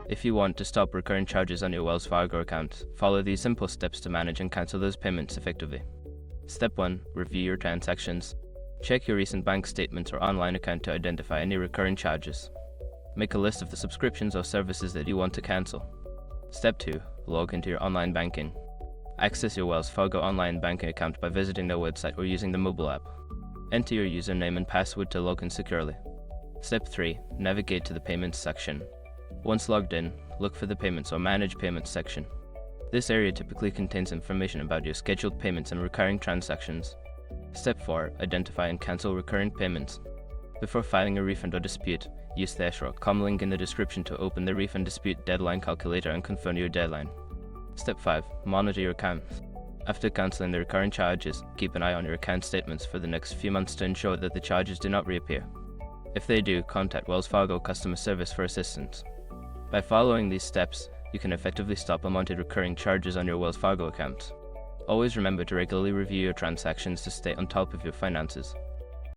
If you want to stop recurring charges on your Wells Fargo account, follow these simple steps to manage and cancel those payments effectively. Step 1. Review your transactions. Check your recent bank statement or online account to identify any recurring charges. Make a list of the subscriptions or services that you want to cancel. Step 2. Log into your online banking. Access your Wells Fargo online banking account by visiting their website or using the mobile app. Enter your username and password to log in securely. Step 3. Navigate to the Payments section. Once logged in, look for the Payments or Manage Payments section. This area typically contains information about your scheduled payments and recurring transactions. Step 4. Identify and cancel recurring payments. Before filing a refund or dispute, use the *com link in the description to open the refund dispute deadline calculator and confirm your deadline. Step 5. Monitor your accounts. After canceling the recurring charges, keep an eye on your account statements for the next few months to ensure that the charges do not reappear. If they do, contact Wells Fargo customer service for assistance. By following these steps, you can effectively stop unwanted recurring charges on your Wells Fargo account. Always remember to regularly review your transactions to stay on top of your finances.